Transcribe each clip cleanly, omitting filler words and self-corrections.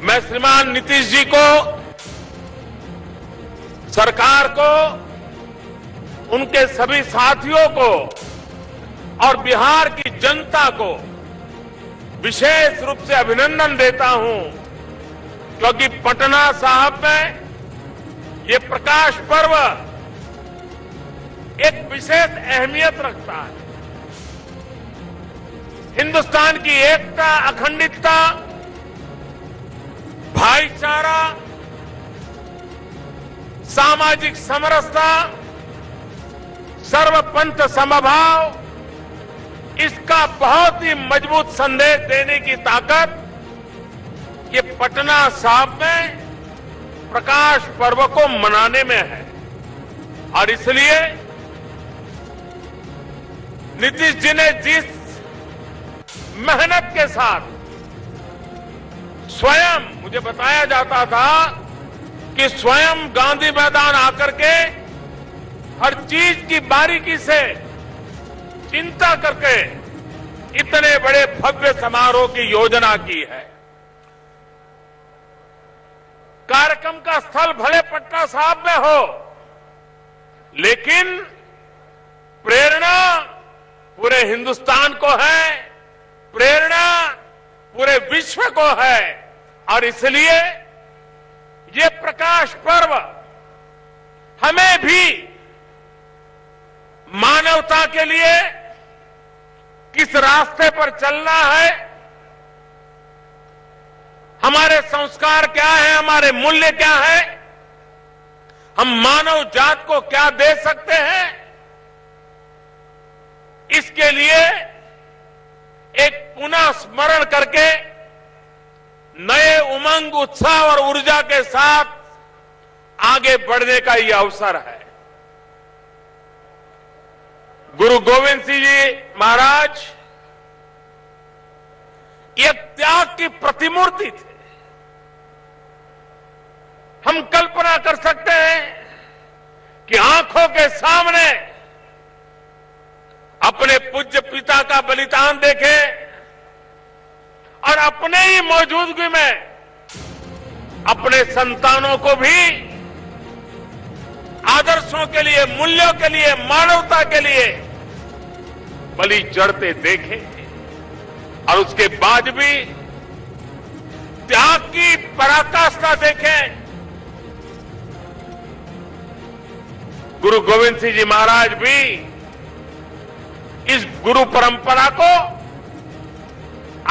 मैं श्रीमान नीतीश जी को, सरकार को, उनके सभी साथियों को और बिहार की जनता को विशेष रूप से अभिनंदन देता हूं, क्योंकि पटना साहिब में ये प्रकाश पर्व एक विशेष अहमियत रखता है। हिंदुस्तान की एकता, अखंडितता, भाईचारा, सामाजिक समरसता, सर्वपंथ समभाव, इसका बहुत ही मजबूत संदेश देने की ताकत ये पटना साहिब में प्रकाश पर्व को मनाने में है। और इसलिए नीतीश जी ने जिस मेहनत के साथ स्वयं, मुझे बताया जाता था कि स्वयं गांधी मैदान आकर के हर चीज की बारीकी से चिंता करके इतने बड़े भव्य समारोह की योजना की है। कार्यक्रम का स्थल भले पटना साहिब में हो, लेकिन प्रेरणा पूरे हिंदुस्तान को है, प्रेरणा पूरे विश्व को है। और इसलिए ये प्रकाश पर्व हमें भी मानवता के लिए किस रास्ते पर चलना है, हमारे संस्कार क्या है, हमारे मूल्य क्या है, हम मानव जात को क्या दे सकते हैं, इसके लिए एक पुनः स्मरण करके नए उमंग, उत्साह और ऊर्जा के साथ आगे बढ़ने का यह अवसर है। गुरु गोविंद सिंह जी महाराज ये त्याग की प्रतिमूर्ति थे। हम कल्पना कर सकते हैं कि आंखों के सामने अपने पूज्य पिता का बलिदान देखें और अपने ही मौजूदगी में अपने संतानों को भी आदर्शों के लिए, मूल्यों के लिए, मानवता के लिए बलि चढ़ते देखें और उसके बाद भी त्याग की पराकाष्ठा देखें। गुरु गोविंद सिंह जी महाराज भी इस गुरु परंपरा को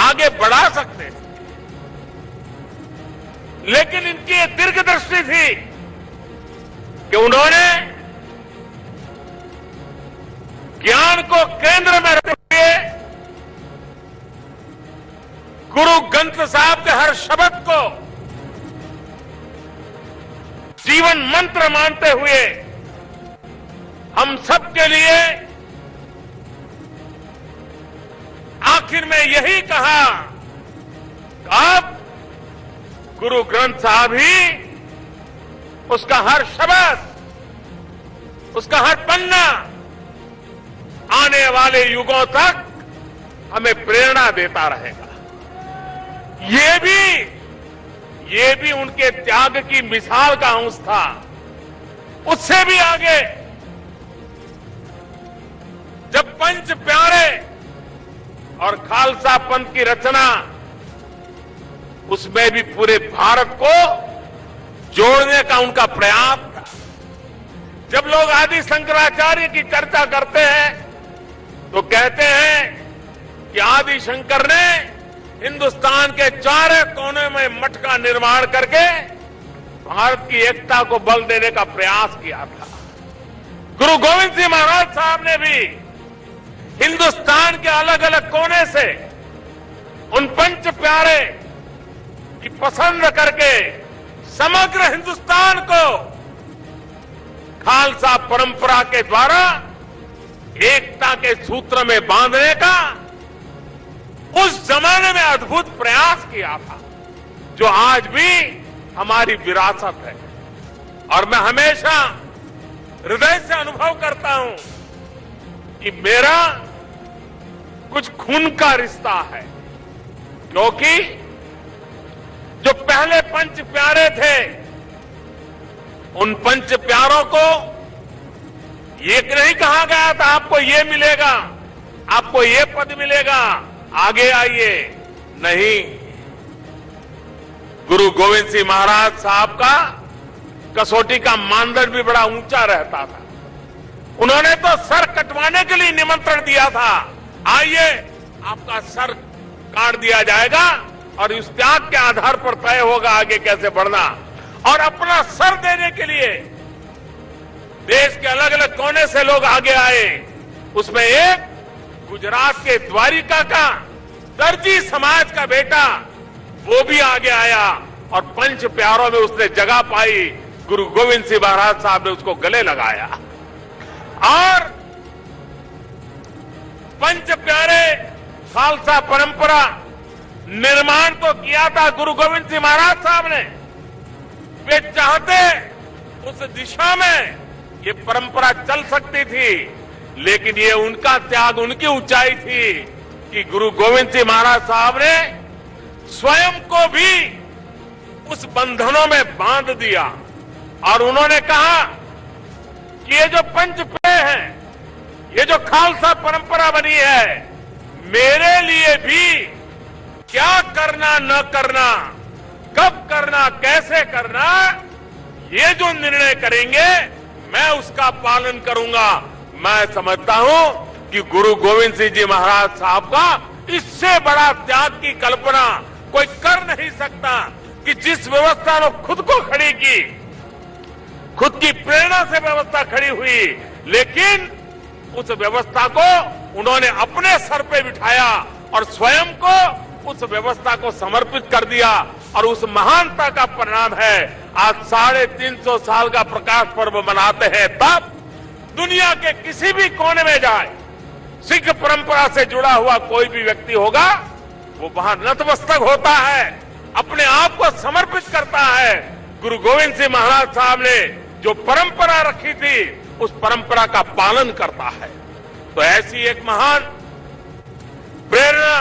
आगे बढ़ा सकते थे, लेकिन इनकी एक दीर्घदृष्टि थी कि उन्होंने ज्ञान को केंद्र में रखते हुए गुरु ग्रंथ साहब के हर शब्द को जीवन मंत्र मानते हुए हम सबके लिए आखिर में यही कहा, अब गुरु ग्रंथ साहब ही, उसका हर शब्द, उसका हर पन्ना आने वाले युगों तक हमें प्रेरणा देता रहेगा। ये भी उनके त्याग की मिसाल का अंश था। उससे भी आगे जब पंच प्यारे और खालसा पंथ की रचना, उसमें भी पूरे भारत को जोड़ने का उनका प्रयास था। जब लोग आदि शंकराचार्य की चर्चा करते हैं तो कहते हैं कि आदि शंकर ने हिंदुस्तान के चारे कोने में मठ का निर्माण करके भारत की एकता को बल देने का प्रयास किया था। गुरु गोविंद सिंह महाराज साहब ने भी हिंदुस्तान के अलग अलग कोने से उन पंच प्यारे की पसंद करके समग्र हिंदुस्तान को खालसा परंपरा के द्वारा एकता के सूत्र में बांधने का उस जमाने में अद्भुत प्रयास किया था, जो आज भी हमारी विरासत है। और मैं हमेशा हृदय से अनुभव करता हूं कि मेरा कुछ खून का रिश्ता है, क्योंकि जो पहले पंच प्यारे थे, उन पंच प्यारों को ये नहीं कहा गया था आपको ये मिलेगा, आपको ये पद मिलेगा, आगे आइए। नहीं, गुरु गोविंद सिंह महाराज साहब का कसौटी का मानदंड भी बड़ा ऊंचा रहता था। उन्होंने तो सर कटवाने के लिए निमंत्रण दिया था, आइए आपका सर काट दिया जाएगा और इस त्याग के आधार पर तय होगा आगे कैसे बढ़ना। और अपना सर देने के लिए देश के अलग अलग कोने से लोग आगे आए। उसमें एक गुजरात के द्वारिका का दर्जी समाज का बेटा वो भी आगे आया और पंच प्यारों में उसने जगह पाई। गुरु गोविंद सिंह महाराज साहब ने उसको गले लगाया और पंच प्यारे खालसा परंपरा निर्माण तो किया था गुरु गोविंद सिंह महाराज साहब ने। वे चाहते उस दिशा में ये परंपरा चल सकती थी, लेकिन ये उनका त्याग, उनकी ऊंचाई थी कि गुरु गोविंद सिंह महाराज साहब ने स्वयं को भी उस बंधनों में बांध दिया और उन्होंने कहा कि ये जो पंच प्यारे हैं, ये जो खालसा परंपरा बनी है, मेरे लिए भी क्या करना न करना, कब करना, कैसे करना, ये जो निर्णय करेंगे मैं उसका पालन करूंगा। मैं समझता हूं कि गुरु गोविंद सिंह जी महाराज साहब का इससे बड़ा त्याग की कल्पना कोई कर नहीं सकता कि जिस व्यवस्था ने खुद को खड़ी की, खुद की प्रेरणा से व्यवस्था खड़ी हुई, लेकिन उस व्यवस्था को उन्होंने अपने सर पे बिठाया और स्वयं को उस व्यवस्था को समर्पित कर दिया। और उस महानता का परिणाम है आज 350 साल का प्रकाश पर्व मनाते हैं। तब दुनिया के किसी भी कोने में जाए, सिख परंपरा से जुड़ा हुआ कोई भी व्यक्ति होगा, वो वहां नतमस्तक होता है, अपने आप को समर्पित करता है। गुरु गोविंद सिंह महाराज साहब ने जो परंपरा रखी थी, उस परंपरा का पालन करता है। तो ऐसी एक महान प्रेरणा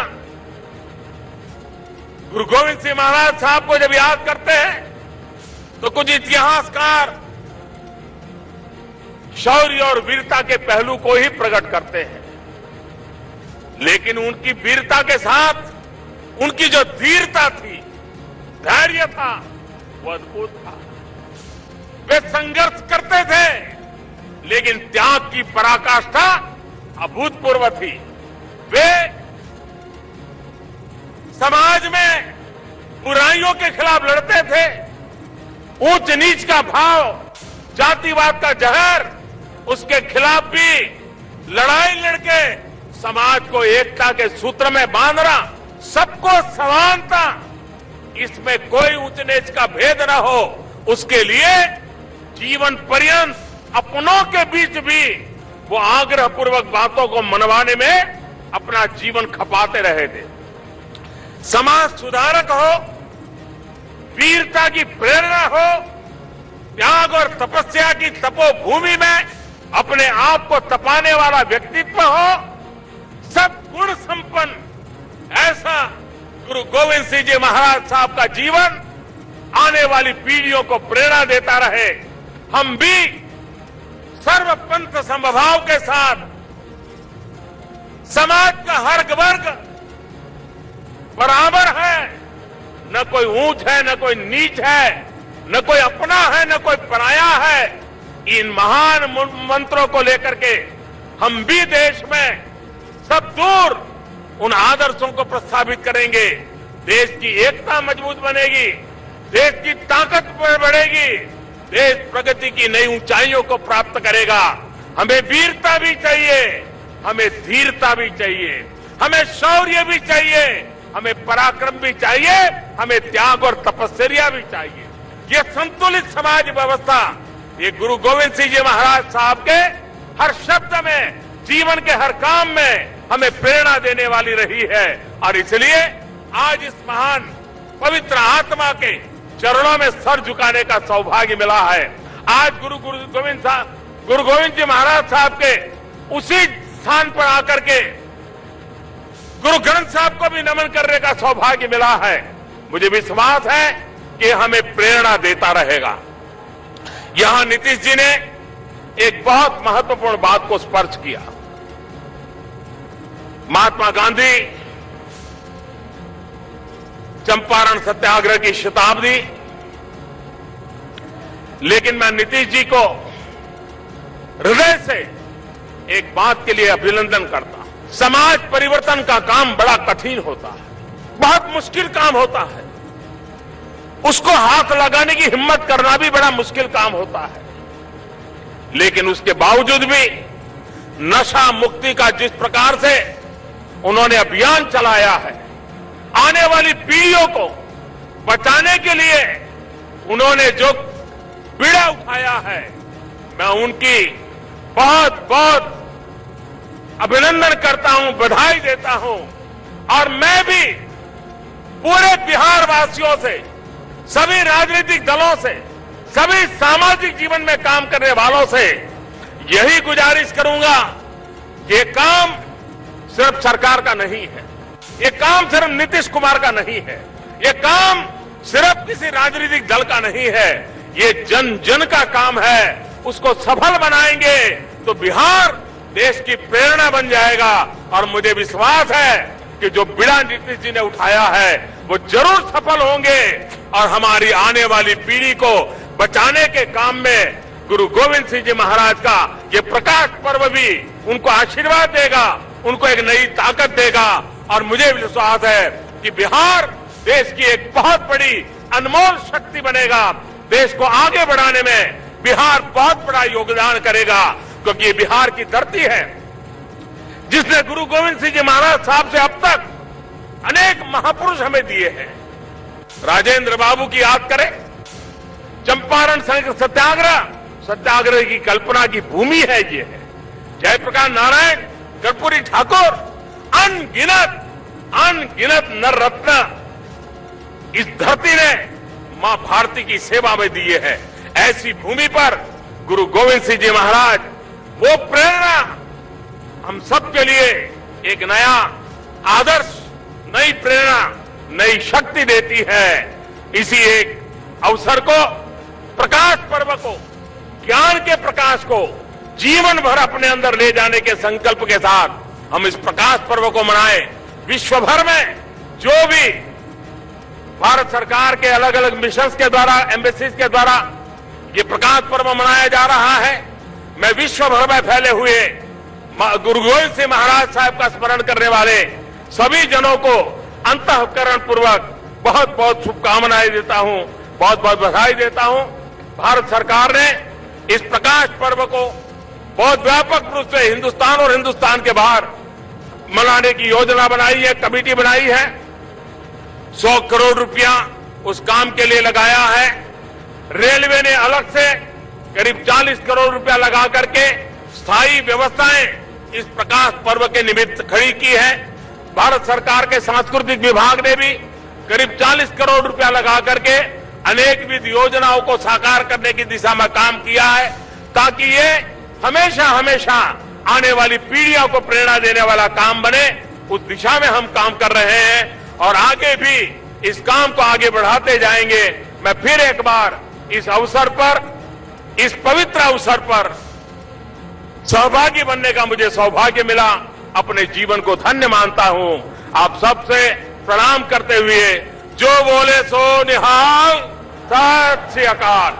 गुरु गोविंद सिंह महाराज साहब को जब याद करते हैं तो कुछ इतिहासकार शौर्य और वीरता के पहलू को ही प्रकट करते हैं, लेकिन उनकी वीरता के साथ उनकी जो धीरता थी, धैर्य था, वो अद्भुत था। वे संघर्ष करते थे, लेकिन त्याग की पराकाष्ठा अभूतपूर्व थी। वे समाज में बुराइयों के खिलाफ लड़ते थे। ऊंच नीच का भाव, जातिवाद का जहर, उसके खिलाफ भी लड़ाई लड़के समाज को एकता के सूत्र में बांधना, सबको समानता, इसमें कोई ऊंच नीच का भेद न हो, उसके लिए जीवन पर्यंत अपनों के बीच भी वो आग्रह पूर्वक बातों को मनवाने में अपना जीवन खपाते रहे थे। समाज सुधारक हो, वीरता की प्रेरणा हो, त्याग और तपस्या की तपोभूमि में अपने आप को तपाने वाला व्यक्तित्व हो, सब गुण संपन्न ऐसा गुरु गोविंद सिंह जी महाराज साहब का जीवन आने वाली पीढ़ियों को प्रेरणा देता रहे। हम भी सर्वपंथ समभाव के साथ समाज का हर वर्ग बराबर है, न कोई ऊंच है, न कोई नीच है, न कोई अपना है, न कोई पराया है। इन महान मंत्रों को लेकर के हम भी देश में सब दूर उन आदर्शों को प्रस्थापित करेंगे। देश की एकता मजबूत बनेगी, देश की ताकत बढ़ेगी, देश प्रगति की नई ऊंचाइयों को प्राप्त करेगा। हमें वीरता भी चाहिए, हमें धीरता भी चाहिए, हमें शौर्य भी चाहिए, हमें पराक्रम भी चाहिए, हमें त्याग और तपस्या भी चाहिए। ये संतुलित समाज व्यवस्था, ये गुरु गोविंद सिंह जी महाराज साहब के हर शब्द में, जीवन के हर काम में हमें प्रेरणा देने वाली रही है। और इसलिए आज इस महान पवित्र आत्मा के चरणों में सर झुकाने का सौभाग्य मिला है। आज गुरु गोविंद जी महाराज साहब के उसी स्थान पर आकर के गुरु ग्रंथ साहब को भी नमन करने का सौभाग्य मिला है। मुझे विश्वास है कि हमें प्रेरणा देता रहेगा। यहां नीतीश जी ने एक बहुत महत्वपूर्ण बात को स्पर्श किया। महात्मा गांधी चंपारण सत्याग्रह की शताब्दी, लेकिन मैं नीतीश जी को हृदय से एक बात के लिए अभिनंदन करता हूं। समाज परिवर्तन का काम बड़ा कठिन होता है, बहुत मुश्किल काम होता है। उसको हाथ लगाने की हिम्मत करना भी बड़ा मुश्किल काम होता है, लेकिन उसके बावजूद भी नशा मुक्ति का जिस प्रकार से उन्होंने अभियान चलाया है, आने वाली पीढ़ियों को बचाने के लिए उन्होंने जो बीड़ा उठाया है, मैं उनकी बहुत बहुत अभिनंदन करता हूं, बधाई देता हूं। और मैं भी पूरे बिहार वासियों से, सभी राजनीतिक दलों से, सभी सामाजिक जीवन में काम करने वालों से यही गुजारिश करूंगा कि ये काम सिर्फ सरकार का नहीं है, ये काम सिर्फ नीतीश कुमार का नहीं है, ये काम सिर्फ किसी राजनीतिक दल का नहीं है, ये जन जन का काम है। उसको सफल बनाएंगे तो बिहार देश की प्रेरणा बन जाएगा। और मुझे विश्वास है कि जो बीड़ा नीतीश जी ने उठाया है वो जरूर सफल होंगे और हमारी आने वाली पीढ़ी को बचाने के काम में गुरु गोविंद सिंह जी महाराज का ये प्रकाश पर्व भी उनको आशीर्वाद देगा, उनको एक नई ताकत देगा। और मुझे विश्वास है कि बिहार देश की एक बहुत बड़ी अनमोल शक्ति बनेगा। देश को आगे बढ़ाने में बिहार बहुत बड़ा योगदान करेगा, क्योंकि ये बिहार की धरती है जिसने गुरु गोविंद सिंह जी महाराज साहब से अब तक अनेक महापुरुष हमें दिए हैं। राजेंद्र बाबू की याद करें, चंपारण सत्याग्रह की कल्पना की भूमि है ये है। जयप्रकाश नारायण, कर्पूरी ठाकुर, अनगिनत नर रत्न इस धरती ने मां भारती की सेवा में दिए हैं। ऐसी भूमि पर गुरु गोविंद सिंह जी महाराज वो प्रेरणा हम सबके लिए एक नया आदर्श, नई प्रेरणा, नई शक्ति देती है। इसी एक अवसर को, प्रकाश पर्व को, ज्ञान के प्रकाश को जीवन भर अपने अंदर ले जाने के संकल्प के साथ हम इस प्रकाश पर्व को मनाएं। विश्व भर में जो भी भारत सरकार के अलग अलग मिशंस के द्वारा, एम्बेसीज के द्वारा ये प्रकाश पर्व मनाया जा रहा है, मैं विश्व भर में फैले हुए गुरु गोविंद सिंह महाराज साहब का स्मरण करने वाले सभी जनों को अंतःकरण पूर्वक बहुत बहुत शुभकामनाएं देता हूं, बहुत बहुत बधाई देता हूं। भारत सरकार ने इस प्रकाश पर्व को बहुत व्यापक रूप से हिंदुस्तान और हिंदुस्तान के बाहर मनाने की योजना बनाई है, कमेटी बनाई है। 100 करोड़ रुपया उस काम के लिए लगाया है। रेलवे ने अलग से करीब 40 करोड़ रुपया लगा करके स्थायी व्यवस्थाएं इस प्रकाश पर्व के निमित्त खड़ी की है। भारत सरकार के सांस्कृतिक विभाग ने भी करीब 40 करोड़ रुपया लगा करके अनेक विध योजनाओं को साकार करने की दिशा में काम किया है, ताकि ये हमेशा हमेशा आने वाली पीढ़ियों को प्रेरणा देने वाला काम बने। उस दिशा में हम काम कर रहे हैं और आगे भी इस काम को आगे बढ़ाते जाएंगे। मैं फिर एक बार इस अवसर पर, इस पवित्र अवसर पर सहभागी बनने का मुझे सौभाग्य मिला, अपने जीवन को धन्य मानता हूं। आप सबसे प्रणाम करते हुए जो बोले सो निहाल, सत श्री अकाल।